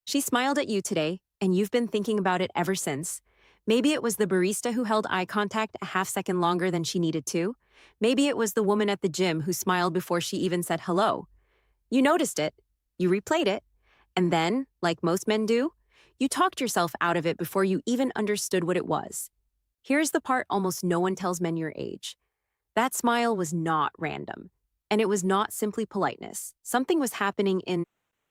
She smiled at you today, and you've been thinking about it ever since. Maybe it was the barista who held eye contact a half second longer than she needed to. Maybe it was the woman at the gym who smiled before she even said hello. You noticed it, you replayed it, and then, like most men do, you talked yourself out of it before you even understood what it was. Here's the part almost no one tells men your age. That smile was not random, and it was not simply politeness. Something was happening in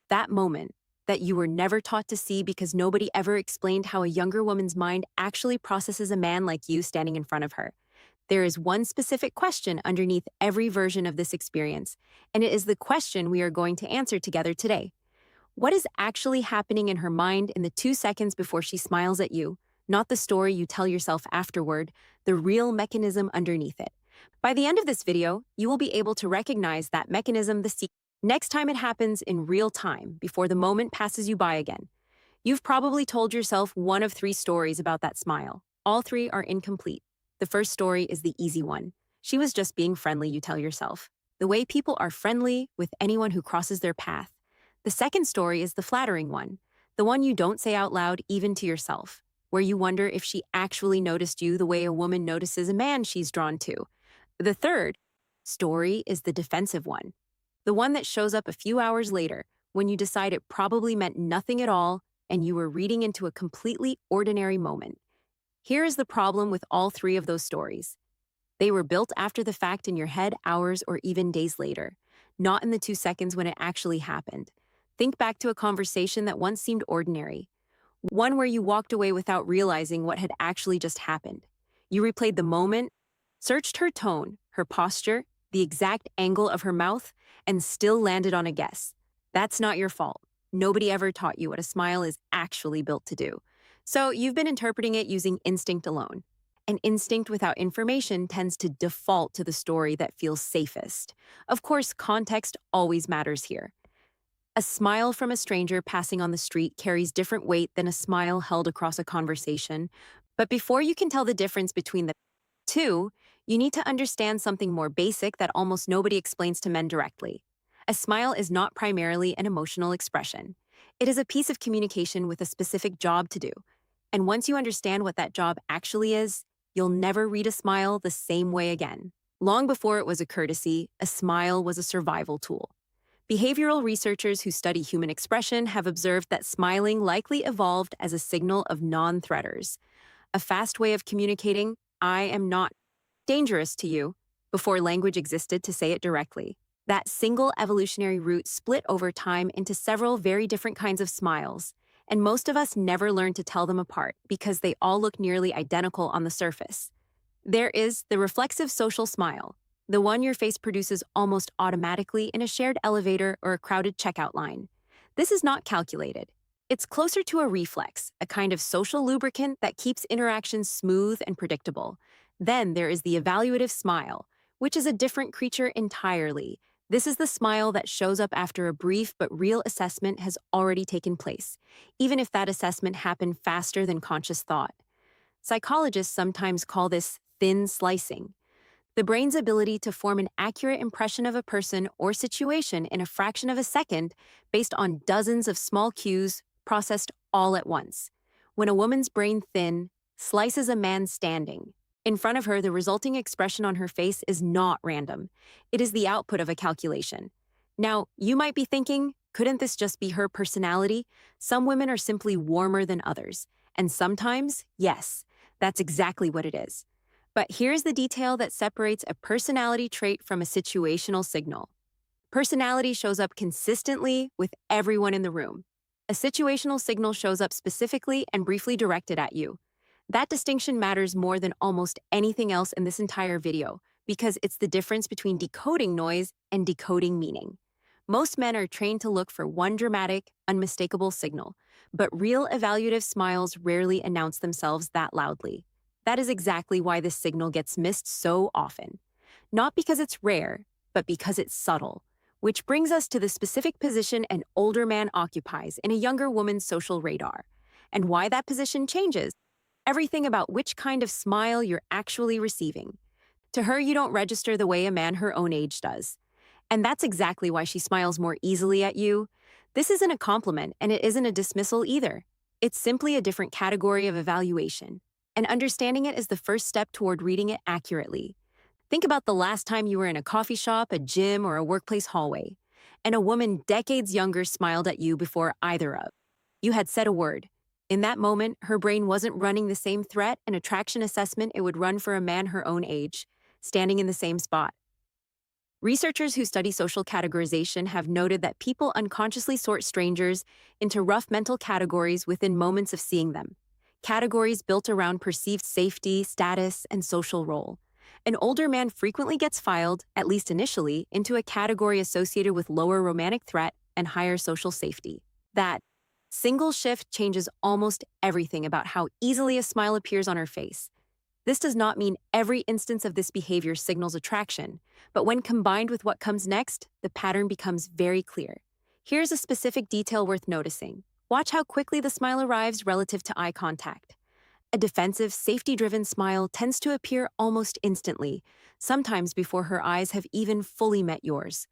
that moment that you were never taught to see because nobody ever explained how a younger woman's mind actually processes a man like you standing in front of her. There is one specific question underneath every version of this experience, and it is the question we are going to answer together today. What is actually happening in her mind in the 2 seconds before she smiles at you? Not the story you tell yourself afterward, the real mechanism underneath it. By the end of this video, you will be able to recognize that mechanism the secret. Next time it happens in real time, before the moment passes you by again. You've probably told yourself one of three stories about that smile. All three are incomplete. The first story is the easy one. She was just being friendly, you tell yourself. The way people are friendly with anyone who crosses their path. The second story is the flattering one, the one you don't say out loud even to yourself, where you wonder if she actually noticed you the way a woman notices a man she's drawn to. The third story is the defensive one, the one that shows up a few hours later when you decide it probably meant nothing at all and you were reading into a completely ordinary moment. Here is the problem with all three of those stories. They were built after the fact in your head hours or even days later, not in the 2 seconds when it actually happened. Think back to a conversation that once seemed ordinary, one where you walked away without realizing what had actually just happened. You replayed the moment, searched her tone, her posture, the exact angle of her mouth, and still landed on a guess. That's not your fault. Nobody ever taught you what a smile is actually built to do. So you've been interpreting it using instinct alone. And instinct without information tends to default to the story that feels safest. Of course, context always matters here. A smile from a stranger passing on the street carries different weight than a smile held across a conversation. But before you can tell the difference between the two, you need to understand something more basic that almost nobody explains to men directly. A smile is not primarily an emotional expression. It is a piece of communication with a specific job to do. And once you understand what that job actually is, you'll never read a smile the same way again. Long before it was a courtesy, a smile was a survival tool. Behavioral researchers who study human expression have observed that smiling likely evolved as a signal of non-threaters, a fast way of communicating, "I am not dangerous to you," before language existed to say it directly. That single evolutionary route split over time into several very different kinds of smiles, and most of us never learn to tell them apart because they all look nearly identical on the surface. There is the reflexive social smile, the one your face produces almost automatically in a shared elevator or a crowded checkout line. This is not calculated. It's closer to a reflex, a kind of social lubricant that keeps interactions smooth and predictable. Then there is the evaluative smile, which is a different creature entirely. This is the smile that shows up after a brief but real assessment has already taken place, even if that assessment happened faster than conscious thought. Psychologists sometimes call this thin slicing, the brain's ability to form an accurate impression of a person or situation in a fraction of a second based on dozens of small cues processed all at once. When a woman's brain thin slices a man standing in front of her, the resulting expression on her face is not random. It is the output of a calculation. Now, you might be thinking, couldn't this just be her personality? Some women are simply warmer than others. And sometimes, yes, that's exactly what it is. But here's the detail that separates a personality trait from a situational signal. Personality shows up consistently with everyone in the room. A situational signal shows up specifically and briefly directed at you. That distinction matters more than almost anything else in this entire video because it's the difference between decoding noise and decoding meaning. Most men are trained to look for one dramatic, unmistakable signal, but real evaluative smiles rarely announce themselves that loudly. That is exactly why this signal gets missed so often. Not because it's rare, but because it's subtle. Which brings us to the specific position an older man occupies in a younger woman's social radar, and why that position changes. Everything about which kind of smile you're actually receiving. To her, you don't register the way a man her own age does. And that's exactly why she smiles more easily at you. This isn't a compliment and it isn't a dismissal either. It's simply a different category of evaluation. And understanding it is the first step toward reading it accurately. Think about the last time you were in a coffee shop, a gym, or a workplace hallway, and a woman decades younger smiled at you before either of you had said a word. In that moment, her brain wasn't running the same threat and attraction assessment it would run for a man her own age, standing in the same spot. Researchers who study social categorization have noted that people unconsciously sort strangers into rough mental categories within moments of seeing them. Categories built around perceived safety, status, and social role. An older man frequently gets filed, at least initially, into a category associated with lower romantic threat and higher social safety. That single shift changes almost everything about how easily a smile appears on her face. This does not mean every instance of this behavior signals attraction, but when combined with what comes next, the pattern becomes very clear. Here's a specific detail worth noticing. Watch how quickly the smile arrives relative to eye contact. A defensive, safety-driven smile tends to appear almost instantly, sometimes before her eyes have even fully met yours.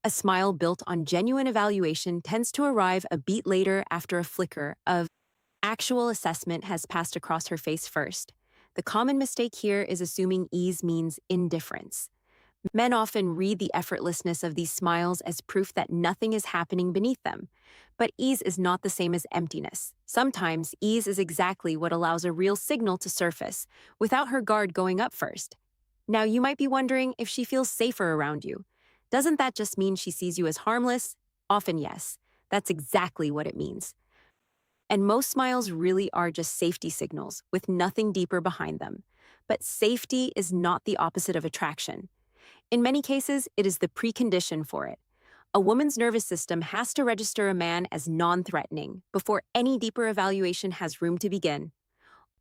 A smile built on genuine evaluation tends to arrive a beat later after a flicker of actual assessment has passed across her face first. The common mistake here is assuming ease means indifference. Men often read the effortlessness of these smiles as proof that nothing is happening beneath them. But ease is not the same as emptiness. Sometimes ease is exactly what allows a real signal to surface, without her guard going up first. Now you might be wondering if she feels safer around you. Doesn't that just mean she sees you as harmless? Often yes. That's exactly what it means. And most smiles really are just safety signals with nothing deeper behind them. But safety is not the opposite of attraction. In many cases, it is the precondition for it. A woman's nervous system has to register a man as non-threatening before any deeper evaluation has room to begin.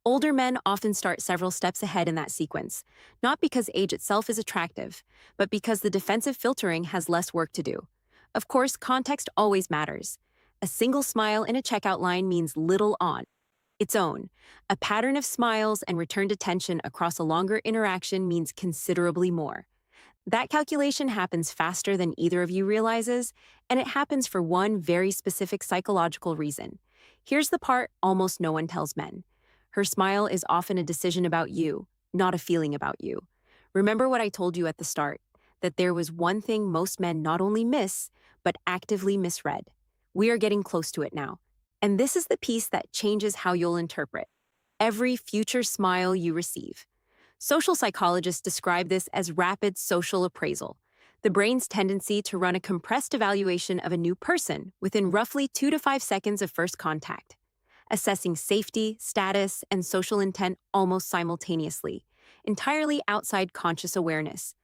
Older men often start several steps ahead in that sequence, not because age itself is attractive, but because the defensive filtering has less work to do. Of course, context always matters. A single smile in a checkout line means little on its own. A pattern of smiles and returned attention across a longer interaction means considerably more. That calculation happens faster than either of you realizes, and it happens for one very specific psychological reason. Here's the part almost no one tells men. Her smile is often a decision about you, not a feeling about you. Remember what I told you at the start, that there was one thing most men not only miss, but actively misread. We are getting close to it now. And this is the piece that changes how you'll interpret every future smile you receive. Social psychologists describe this as rapid social appraisal, the brain's tendency to run a compressed evaluation of a new person within roughly 2 to 5 seconds of first contact, assessing safety, status, and social intent almost simultaneously, entirely outside conscious awareness.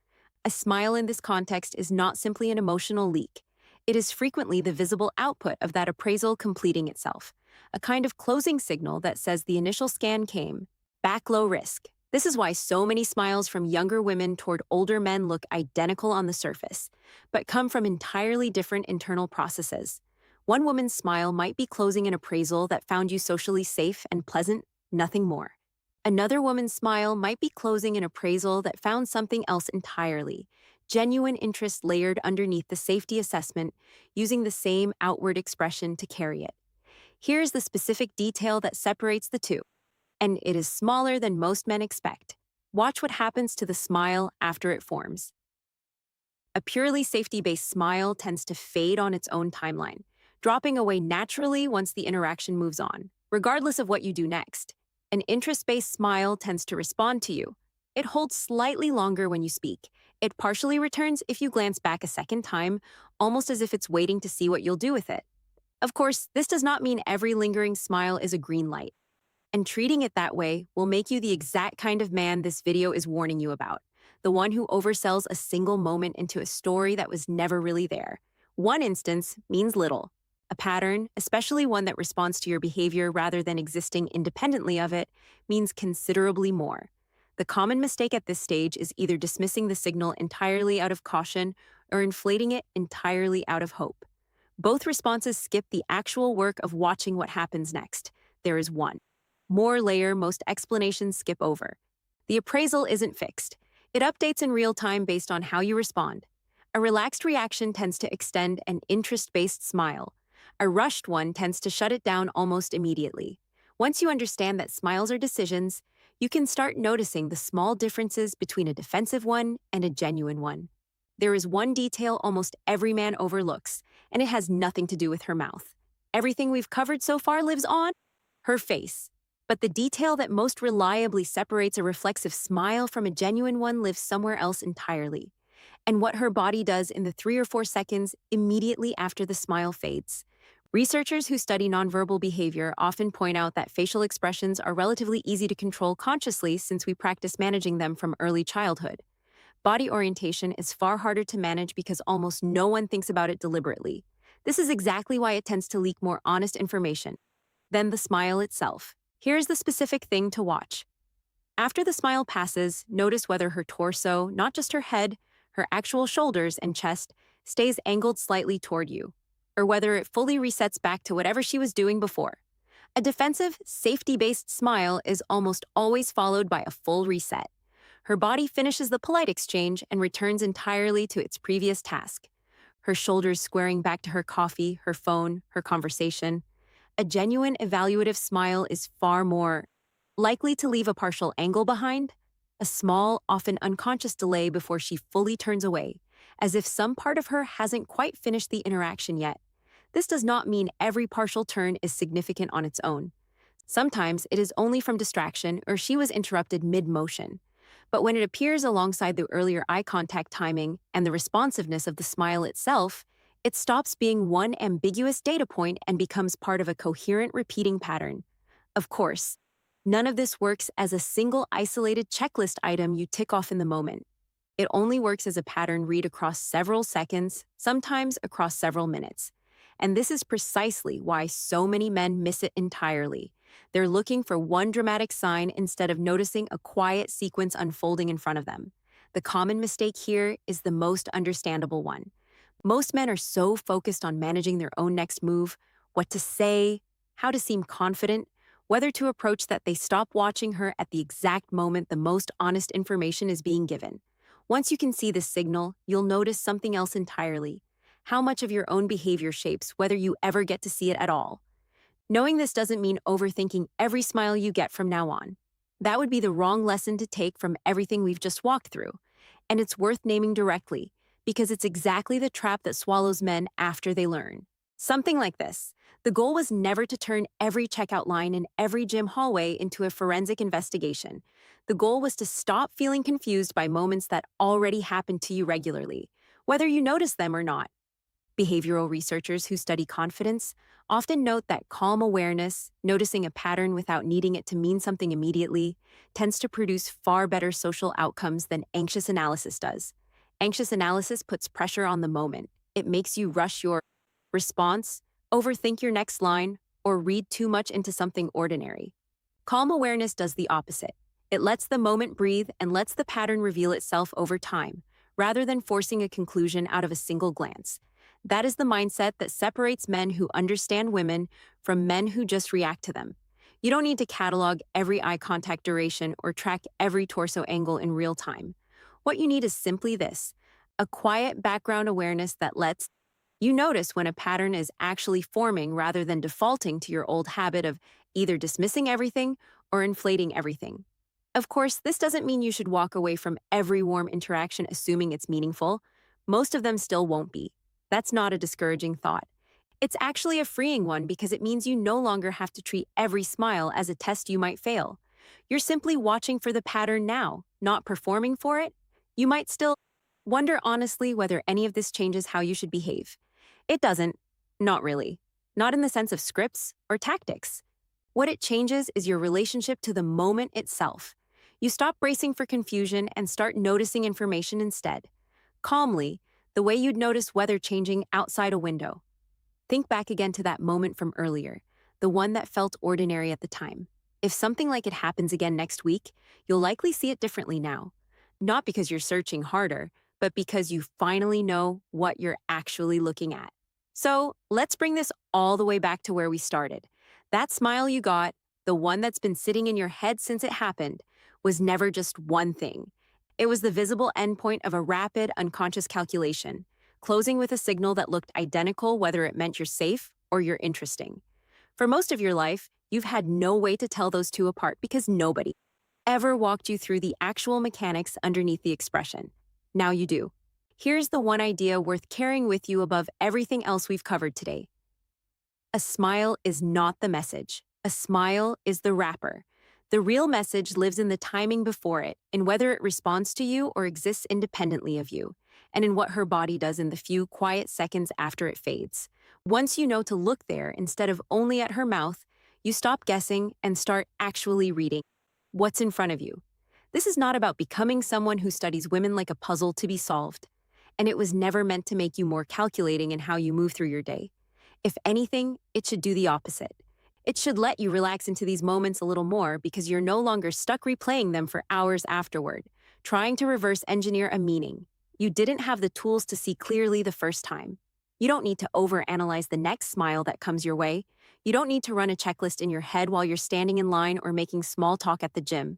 A smile in this context is not simply an emotional leak. It is frequently the visible output of that appraisal completing itself, a kind of closing signal that says the initial scan came back low risk. This is why so many smiles from younger women toward older men look identical on the surface, but come from entirely different internal processes. One woman's smile might be closing an appraisal that found you socially safe and pleasant, nothing more. Another woman's smile might be closing an appraisal that found something else entirely, genuine interest layered underneath the safety assessment, using the same outward expression to carry it. Here's the specific detail that separates the two, and it is smaller than most men expect. Watch what happens to the smile after it forms. A purely safety-based smile tends to fade on its own timeline, dropping away naturally once the interaction moves on, regardless of what you do next. An interest-based smile tends to respond to you. It holds slightly longer when you speak. It partially returns if you glance back a second time, almost as if it's waiting to see what you'll do with it. Of course, this does not mean every lingering smile is a green light. And treating it that way will make you the exact kind of man this video is warning you about, the one who oversells a single moment into a story that was never really there. One instance means little. A pattern, especially one that responds to your behavior rather than existing independently of it, means considerably more. The common mistake at this stage is either dismissing the signal entirely out of caution or inflating it entirely out of hope. Both responses skip the actual work of watching what happens next. There is one more layer most explanations skip over. The appraisal isn't fixed. It updates in real time based on how you respond. A relaxed reaction tends to extend an interest-based smile. A rushed one tends to shut it down almost immediately. Once you understand that smiles are decisions, you can start noticing the small differences between a defensive one and a genuine one. There is one detail almost every man overlooks, and it has nothing to do with her mouth. Everything we've covered so far lives on her face. But the detail that most reliably separates a reflexive smile from a genuine one lives somewhere else entirely. And what her body does in the 3 or 4 seconds immediately after the smile fades. Researchers who study nonverbal behavior often point out that facial expressions are relatively easy to control consciously since we practice managing them from early childhood. Body orientation is far harder to manage because almost no one thinks about it deliberately. This is exactly why it tends to leak more honest information than the smile itself. Here's the specific thing to watch. After the smile passes, notice whether her torso, not just her head, her actual shoulders and chest, stays angled slightly toward you, or whether it fully resets back to whatever she was doing before. A defensive, safety-based smile is almost always followed by a full reset. Her body finishes the polite exchange and returns entirely to its previous task. Her shoulders squaring back to her coffee, her phone, her conversation. A genuine evaluative smile is far more likely to leave a partial angle behind, a small, often unconscious delay before she fully turns away, as if some part of her hasn't quite finished the interaction yet. This does not mean every partial turn is significant on its own. Sometimes it is only from distraction or she was interrupted mid-motion. But when it appears alongside the earlier eye contact timing and the responsiveness of the smile itself, it stops being one ambiguous data point and becomes part of a coherent repeating pattern. Of course, none of this works as a single isolated checklist item you tick off in the moment. It only works as a pattern read across several seconds, sometimes across several minutes. And this is precisely why so many men miss it entirely. They're looking for one dramatic sign instead of noticing a quiet sequence unfolding in front of them. The common mistake here is the most understandable one. Most men are so focused on managing their own next move, what to say, how to seem confident, whether to approach that they stop watching her at the exact moment the most honest information is being given. Once you can see this signal, you'll notice something else entirely. How much of your own behavior shapes whether you ever get to see it at all. Knowing this doesn't mean overthinking every smile you get from now on. That would be the wrong lesson to take from everything we've just walked through. And it's worth naming directly, because it's exactly the trap that swallows men after they learn. Something like this. The goal was never to turn every checkout line in every gym hallway into a forensic investigation. The goal was to stop feeling confused by moments that already happened to you regularly, whether you notice them or not. Behavioral researchers who study confidence often note that calm awareness, noticing a pattern without needing it to mean something immediately, tends to produce far better social outcomes than anxious analysis does. Anxious analysis puts pressure on the moment. It makes you rush your response, overthink your next line, or read too much into something ordinary. Calm awareness does the opposite. It lets the moment breathe and lets the pattern reveal itself over time, rather than forcing a conclusion out of a single glance. That is the mindset that separates men who understand women from men who just react to them. You don't need to catalog every eye contact duration or track every torso angle in real time. What you need is simply this: a quiet background awareness that lets you notice when a pattern is actually forming rather than defaulting to your old habit of either dismissing everything or inflating everything. Of course, this doesn't mean you should walk away from every warm interaction assuming it's meaningful. Most of them still won't be. That's not a discouraging thought. It's actually a freeing one because it means you no longer have to treat every smile as a test you might fail. You're simply watching for the pattern now, not performing for it. You might still wonder honestly whether any of this changes how you should behave. It doesn't. Not really. Not in the sense of scripts or tactics. What it changes is your relationship to the moment itself. You stop bracing for confusion and start noticing information instead. Calmly, the way you'd notice weather changing outside a window. Think back again to that moment from earlier, the one that felt ordinary at the time. If something like it happens again next week, you'll likely see it differently now. Not because you're searching harder, but because you finally know what you're actually looking at. So let's bring this all the way back to where we started. That smile you got, the one that's been sitting in your head since it happened, was never just one thing. It was the visible endpoint of a rapid, unconscious calculation, closing with a signal that looked identical whether it meant you're safe or you're interesting. For most of your life, you've had no way to tell those two apart because nobody ever walked you through the actual mechanics underneath the expression. Now you do. Here's the one idea worth carrying with you above everything else we've covered today. A smile is not the message. A smile is the wrapper. The real message lives in the timing before it, in whether it responds to you or exists independently of you, and in what her body does in the few quiet seconds after it fades. Once you know to look there instead of only at her mouth, you stop guessing and start actually reading what's in front of you. This is not about becoming someone who studies women like a puzzle to be solved, and it was never meant to make you more calculating in how you move through your day. If anything, it should do the opposite. It should let you relax into these moments a little more because you're no longer stuck replaying them for hours afterward, trying to reverse engineer a meaning you didn't have the tools to see clearly the first time. You don't need to overanalyze the next smile that comes your way. You don't need to run a checklist in your head while you're standing in line or making small talk at the gym.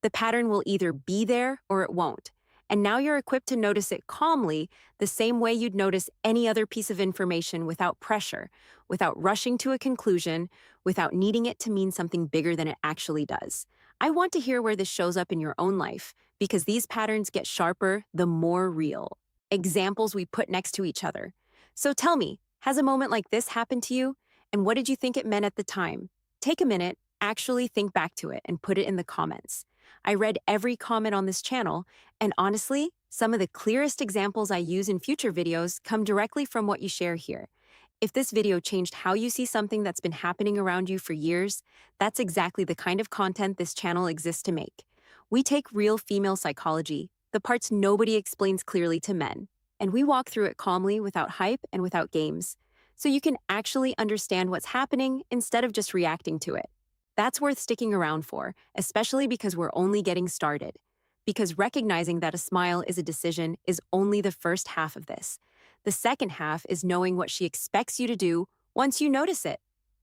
The pattern will either be there or it won't. And now you're equipped to notice it calmly, the same way you'd notice any other piece of information without pressure, without rushing to a conclusion, without needing it to mean something bigger than it actually does. I want to hear where this shows up in your own life, because these patterns get sharper the more real examples we put next to each other. So tell me, has a moment like this happened to you? And what did you think it meant at the time? Take a minute, actually think back to it, and put it in the comments. I read every comment on this channel, and honestly, some of the clearest examples I use in future videos come directly from what you share here. If this video changed how you see something that's been happening around you for years, that's exactly the kind of content this channel exists to make. We take real female psychology, the parts nobody explains clearly to men, and we walk through it calmly without hype and without games, so you can actually understand what's happening instead of just reacting to it. That's worth sticking around for, especially because we're only getting started. Because recognizing that a smile is a decision is only the first half of this. The second half is knowing what she expects you to do once you notice it.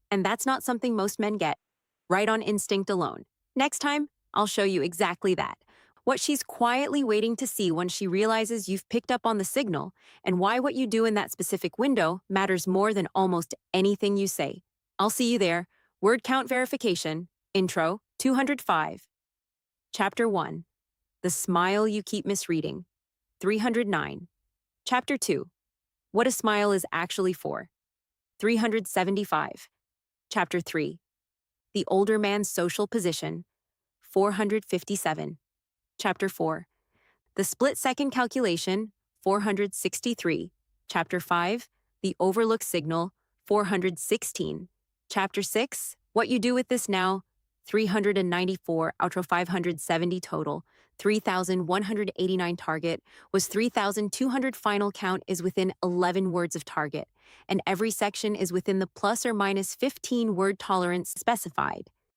And that's not something most men get, right on instinct alone. Next time, I'll show you exactly that. What she's quietly waiting to see when she realizes you've picked up on the signal, and why what you do in that specific window matters more than almost anything you say. I'll see you there. Word count verification, intro, 205. Chapter 1, the smile you keep misreading, 309. Chapter 2, what a smile is actually for, 375. Chapter 3, the older man's social position, 457. Chapter 4, the split-second calculation, 463. Chapter 5, the overlook signal, 416. Chapter 6, what you do with this now, 394 outro 570 total, 3,189 target, was 3,200 final count is within 11 words of target, and every section is within the plus or minus 15 word tolerance specified.